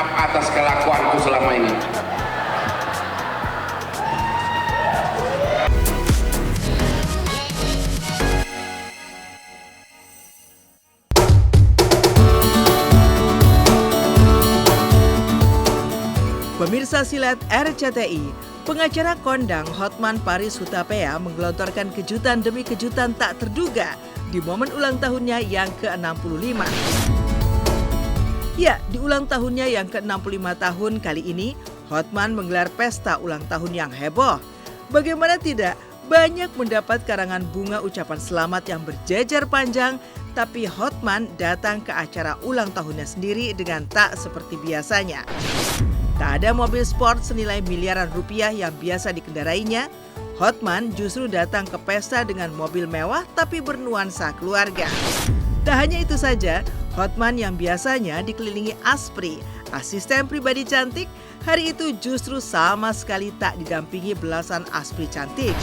maaf atas kelakuanku selama ini. Pemirsa silat RCTI, pengacara kondang Hotman Paris Hutapea menggelontorkan kejutan demi kejutan tak terduga di momen ulang tahunnya yang ke-65. Ya, di ulang tahunnya yang ke-65 tahun kali ini, Hotman menggelar pesta ulang tahun yang heboh. Bagaimana tidak, banyak mendapat karangan bunga ucapan selamat yang berjejer panjang, tapi Hotman datang ke acara ulang tahunnya sendiri dengan tak seperti biasanya. Tak ada mobil sport senilai miliaran rupiah yang biasa dikendarainya, Hotman justru datang ke pesta dengan mobil mewah tapi bernuansa keluarga. Tak hanya itu saja, Hotman yang biasanya dikelilingi Aspri, asisten pribadi cantik, hari itu justru sama sekali tak didampingi belasan Aspri cantik.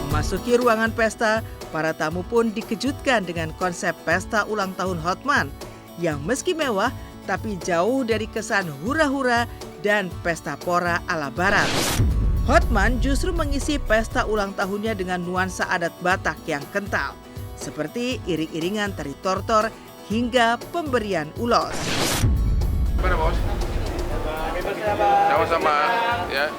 Memasuki ruangan pesta, para tamu pun dikejutkan dengan konsep pesta ulang tahun Hotman yang meski mewah tapi jauh dari kesan hura-hura dan pesta pora ala barat. Hotman justru mengisi pesta ulang tahunnya dengan nuansa adat Batak yang kental, seperti iring-iringan tari tortor hingga pemberian ulos. Gimana, Bos? Sama-sama, ya.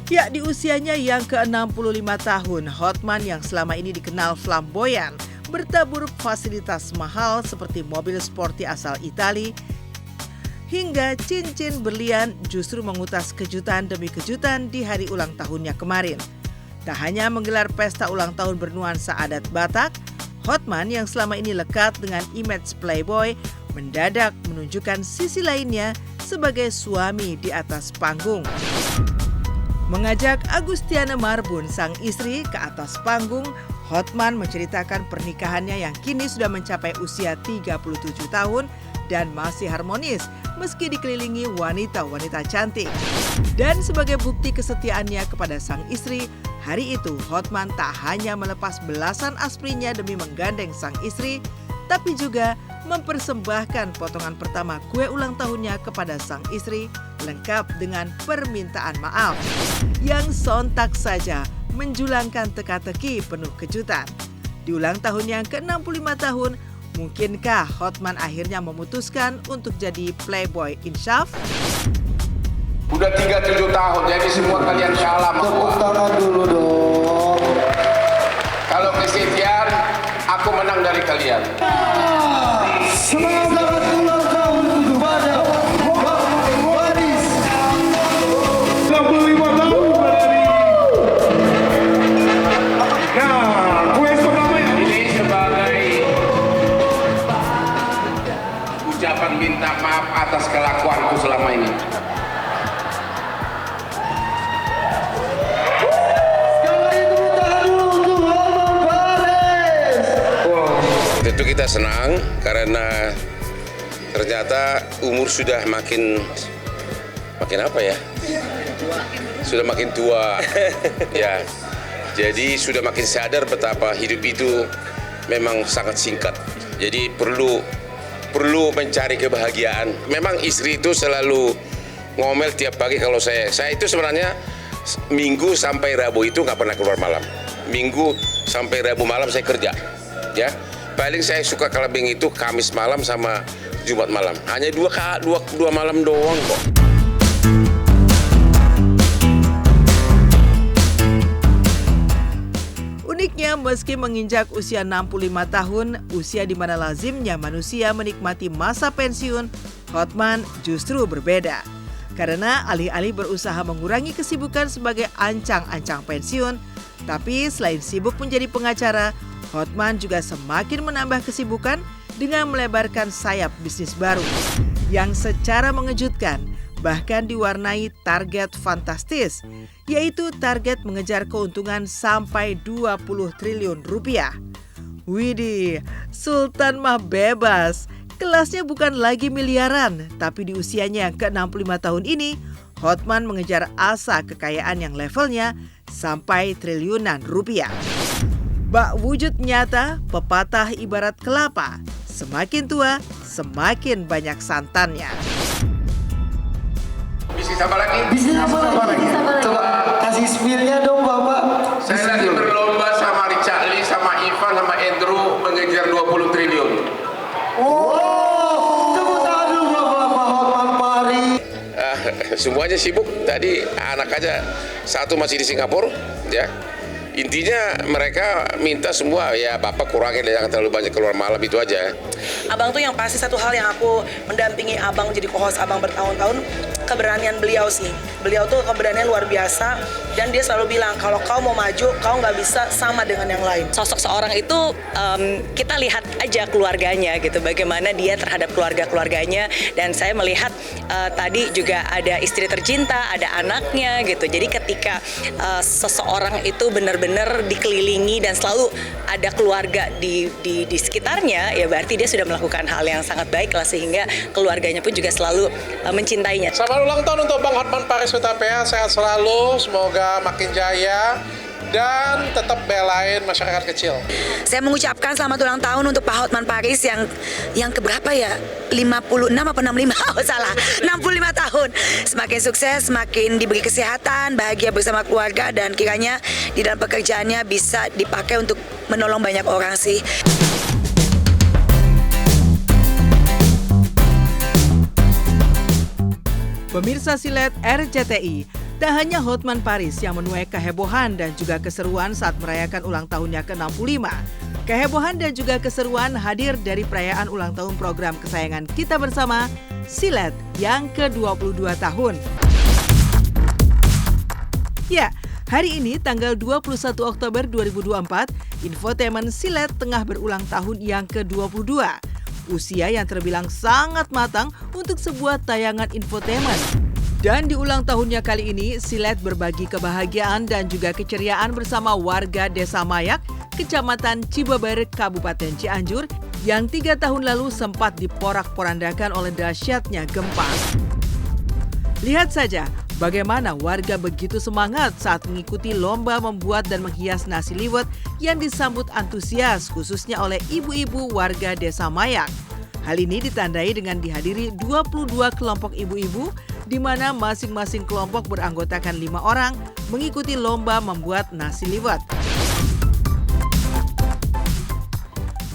Ya, di usianya yang ke-65 tahun, Hotman yang selama ini dikenal flamboyan, bertabur fasilitas mahal seperti mobil sporty asal Itali, hingga cincin berlian justru mengutas kejutan demi kejutan di hari ulang tahunnya kemarin. Tak hanya menggelar pesta ulang tahun bernuansa adat Batak, Hotman yang selama ini lekat dengan image playboy, mendadak menunjukkan sisi lainnya sebagai suami di atas panggung. Mengajak Agustiana Marbun, sang istri, ke atas panggung, Hotman menceritakan pernikahannya yang kini sudah mencapai usia 37 tahun dan masih harmonis meski dikelilingi wanita-wanita cantik. Dan sebagai bukti kesetiaannya kepada sang istri, hari itu Hotman tak hanya melepas belasan asprinya demi menggandeng sang istri, tapi juga mempersembahkan potongan pertama kue ulang tahunnya kepada sang istri, lengkap dengan permintaan maaf yang sontak saja menjulangkan teka-teki penuh kejutan. Di ulang tahun yang ke-65 tahun, mungkinkah Hotman akhirnya memutuskan untuk jadi playboy insyaf? Udah 37 tahun, jadi semua kalian kalah sama gua. Tangan dulu dong. Kalau kesetiaan, aku menang dari kalian. Semangat ulang tahun kepada Paris. 65 tahun dari. Nah, kue pertama ya. Ini sebagai ucapan minta maaf atas kelakuanku selama ini. Tentu kita senang karena ternyata umur sudah makin apa ya? Sudah makin tua. Ya. Jadi sudah makin sadar betapa hidup itu memang sangat singkat. Jadi perlu mencari kebahagiaan. Memang istri itu selalu ngomel tiap pagi kalau saya itu sebenarnya Minggu sampai Rabu itu nggak pernah keluar malam. Minggu sampai Rabu malam saya kerja. Ya. Paling saya suka clubbing itu Kamis malam sama Jumat malam. Hanya dua malam doang kok. Uniknya, meski menginjak usia 65 tahun, usia di mana lazimnya manusia menikmati masa pensiun, Hotman justru berbeda. Karena alih-alih berusaha mengurangi kesibukan sebagai ancang-ancang pensiun, tapi selain sibuk menjadi pengacara, Hotman juga semakin menambah kesibukan dengan melebarkan sayap bisnis baru yang secara mengejutkan bahkan diwarnai target fantastis, yaitu target mengejar keuntungan sampai 20 triliun rupiah. Widih, Sultan mah bebas. Kelasnya bukan lagi miliaran, tapi di usianya yang ke-65 tahun ini, Hotman mengejar asa kekayaan yang levelnya sampai triliunan rupiah. Bak wujud nyata, pepatah ibarat kelapa. Semakin tua, semakin banyak santannya. Bisnis apa lagi? Bisnis apa lagi? Coba kasih spill-nya dong Bapak. Saya lagi berlomba sama Richard Lee, sama Ivan, sama Andrew mengejar 20 triliun. Oh, tepuk tangan dulu Bapak Hotman Paris. Semuanya sibuk. Tadi anak aja satu masih di Singapura, ya. Intinya mereka minta semua, ya Bapak kurangin, jangan terlalu banyak keluar malam, itu aja. Abang tuh yang pasti satu hal yang aku mendampingi Abang jadi co-host Abang bertahun-tahun, keberanian beliau sih. Beliau tuh keberanian luar biasa dan dia selalu bilang kalau kau mau maju, kau nggak bisa sama dengan yang lain. Sosok seorang itu kita lihat aja keluarganya gitu, bagaimana dia terhadap keluarga-keluarganya, dan saya melihat tadi juga ada istri tercinta, ada anaknya gitu. Jadi ketika seseorang itu benar-benar dikelilingi dan selalu ada keluarga di sekitarnya, ya berarti dia sudah melakukan hal yang sangat baik lah, sehingga keluarganya pun juga selalu mencintainya. Selamat ulang tahun untuk Bang Hotman Paris Hutapea, sehat selalu, semoga makin jaya dan tetap belain masyarakat kecil. Saya mengucapkan selamat ulang tahun untuk Pak Hotman Paris yang keberapa ya? 56 apa 65? Oh salah, 65 tahun. Semakin sukses, semakin diberi kesehatan, bahagia bersama keluarga, dan kiranya di dalam pekerjaannya bisa dipakai untuk menolong banyak orang sih. Pemirsa Silet RCTI, tak hanya Hotman Paris yang menuai kehebohan dan juga keseruan saat merayakan ulang tahunnya ke-65. Kehebohan dan juga keseruan hadir dari perayaan ulang tahun program kesayangan kita bersama, Silet yang ke-22 tahun. Ya, hari ini tanggal 21 Oktober 2024, Infotainment Silet tengah berulang tahun yang ke-22. Usia yang terbilang sangat matang untuk sebuah tayangan infotainment. Dan di ulang tahunnya kali ini, Silet berbagi kebahagiaan dan juga keceriaan bersama warga Desa Mayak, Kecamatan Cibeber, Kabupaten Cianjur, yang 3 tahun lalu sempat diporak-porandakan oleh dahsyatnya gempa. Lihat saja bagaimana warga begitu semangat saat mengikuti lomba membuat dan menghias nasi liwet yang disambut antusias khususnya oleh ibu-ibu warga Desa Mayak. Hal ini ditandai dengan dihadiri 22 kelompok ibu-ibu di mana masing-masing kelompok beranggotakan 5 orang mengikuti lomba membuat nasi liwet.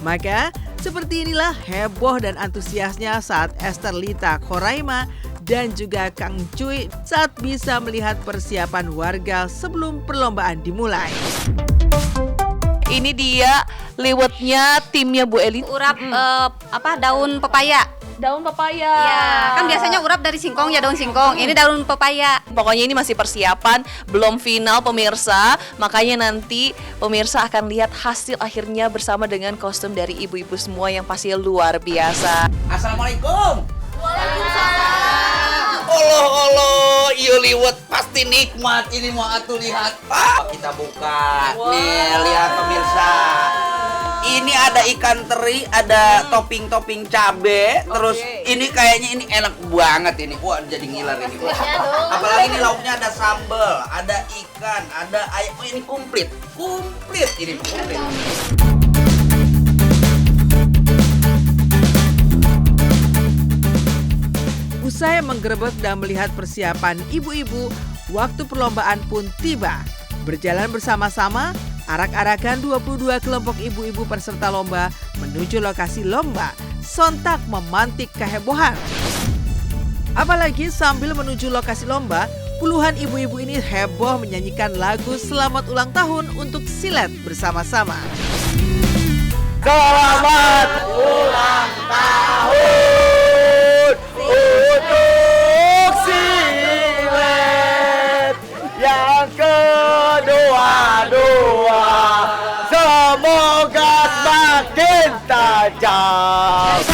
Maka seperti inilah heboh dan antusiasnya saat Esther Lita Khoraima dan juga Kang Cuy saat bisa melihat persiapan warga sebelum perlombaan dimulai. Ini dia liwetnya timnya Bu Eli. Urap daun pepaya. Daun pepaya. Ya, kan biasanya urap dari singkong ya, daun singkong. Ini daun pepaya. Pokoknya ini masih persiapan, belum final pemirsa. Makanya nanti pemirsa akan lihat hasil akhirnya bersama dengan kostum dari ibu-ibu semua yang pasti luar biasa. Assalamualaikum. Waalaikumsalam. Allah, iya liwet pasti nikmat. Ini mau atuh lihat. Kita buka. Wow. Nih, lihat pemirsa. Ini ada ikan teri, ada topping-topping cabe, terus ini kayaknya ini enak banget ini. Wah, jadi ngiler ini. Apalagi ini lauknya ada sambal, ada ikan, ada ayam. Oh, ini komplit. Komplit ini, komplit. Usai menggerebek dan melihat persiapan ibu-ibu, waktu perlombaan pun tiba. Berjalan bersama-sama, arak-arakan 22 kelompok ibu-ibu peserta lomba menuju lokasi lomba, sontak memantik kehebohan. Apalagi sambil menuju lokasi lomba, puluhan ibu-ibu ini heboh menyanyikan lagu Selamat Ulang Tahun untuk Silet bersama-sama. Selamat ulang tahun untuk Silet yang kedua-dua. Semoga semakin tajam.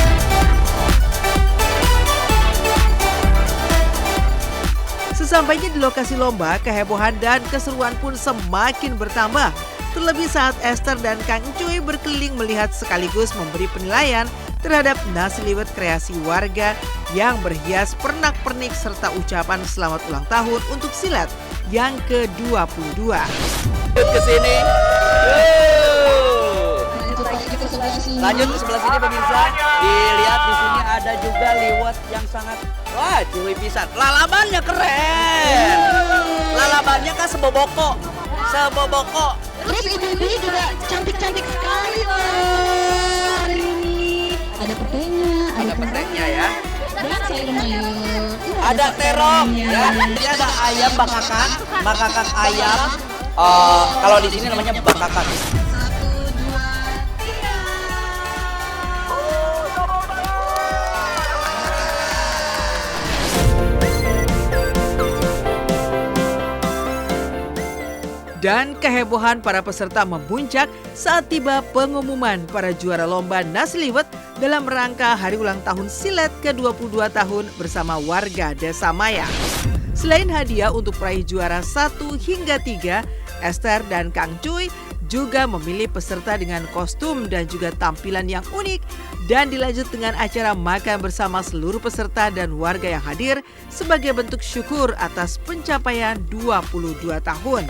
Sesampainya di lokasi lomba, kehebohan dan keseruan pun semakin bertambah. Terlebih saat Esther dan Kang Cuy berkeliling melihat sekaligus memberi penilaian terhadap nasi liwet kreasi warga yang berhias pernak-pernik serta ucapan selamat ulang tahun untuk silat yang ke-22. Ke sini. Lanjut ke sebelah sini pemirsa. Dilihat di sini ada juga liwet yang sangat ciwi pisan. Lalabannya keren. Lalabannya kan seboboko. Terus ibu-ibu juga cantik-cantik sekali hari ini. Ada petenya, ya. Dan sayur mayur. Ada terong, ya. Ini ada ayam bakakak ayam. Kalau di sini namanya bakakak. Dan kehebohan para peserta memuncak saat tiba pengumuman para juara lomba nasi liwet dalam rangka hari ulang tahun silat ke-22 tahun bersama warga Desa Mayak. Selain hadiah untuk peraih juara 1 hingga 3, Esther dan Kang Cuy juga memilih peserta dengan kostum dan juga tampilan yang unik dan dilanjut dengan acara makan bersama seluruh peserta dan warga yang hadir sebagai bentuk syukur atas pencapaian 22 tahun.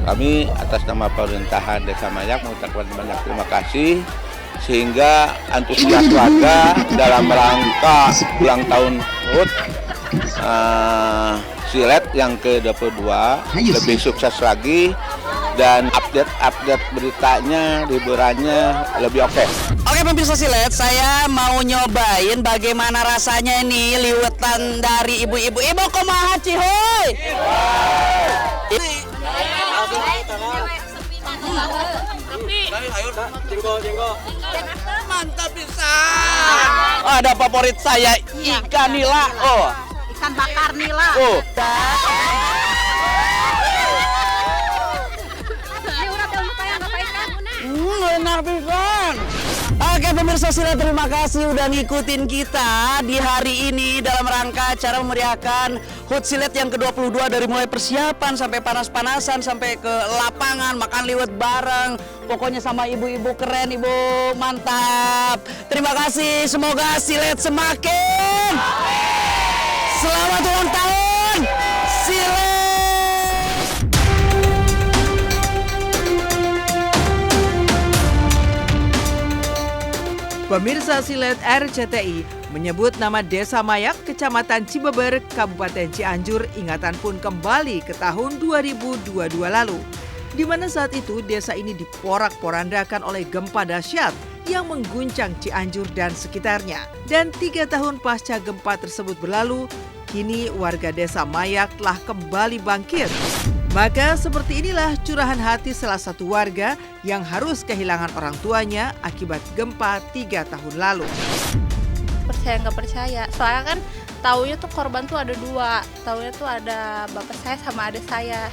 Kami atas nama pemerintahan Desa Mayak mengucapkan banyak terima kasih sehingga antusias warga dalam rangka ulang tahun HUT silat yang ke-22 lebih sukses lagi dan update beritanya, hiburannya lebih oke. Oke pemirsa silet, saya mau nyobain bagaimana rasanya ini liwetan dari ibu-ibu. Ibu kumaha cihoy? Mantap bisa. Ada favorit saya ikan nila. Ikan bakar nila. Enak pisan. Oke pemirsa silat, terima kasih udah ngikutin kita di hari ini dalam rangka acara memeriahkan HUT Silat yang ke-22 dari mulai persiapan sampai panas-panasan sampai ke lapangan makan liwet bareng. Pokoknya sama ibu-ibu keren, ibu mantap. Terima kasih, semoga silat semakin. Selamat ulang tahun silat. Pemirsa silet RCTI menyebut nama Desa Mayak, Kecamatan Cibeber, Kabupaten Cianjur, ingatan pun kembali ke tahun 2022 lalu. Di mana saat itu desa ini diporak-porandakan oleh gempa dahsyat yang mengguncang Cianjur dan sekitarnya. Dan 3 tahun pasca gempa tersebut berlalu, kini warga Desa Mayak telah kembali bangkit. Maka seperti inilah curahan hati salah satu warga yang harus kehilangan orang tuanya akibat gempa 3 tahun lalu. Percaya nggak percaya, soalnya kan taunya tuh korban tuh ada 2, taunya tuh ada bapak saya sama adik saya.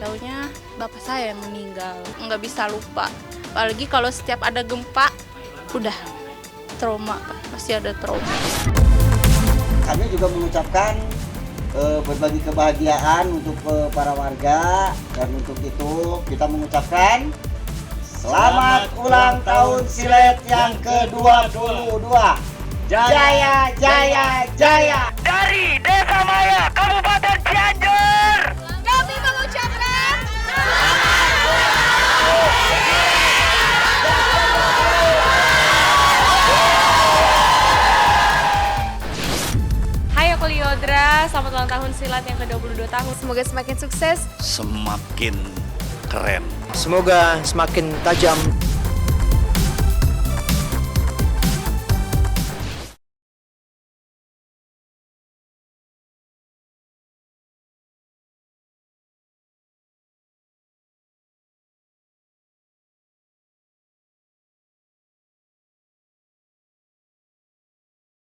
Taunya bapak saya yang meninggal, nggak bisa lupa. Apalagi kalau setiap ada gempa, udah trauma, pasti ada trauma. Kami juga mengucapkan berbagi kebahagiaan untuk para warga, dan untuk itu kita mengucapkan selamat ulang tahun silat yang ke-22. Jaya, jaya, jaya. Dari Desa Mayak, Kabupaten Cianjur. Kami mengucapkan selamat ulang tahun silat yang ke-22 tahun. Semoga semakin sukses. Semakin keren. Semoga semakin tajam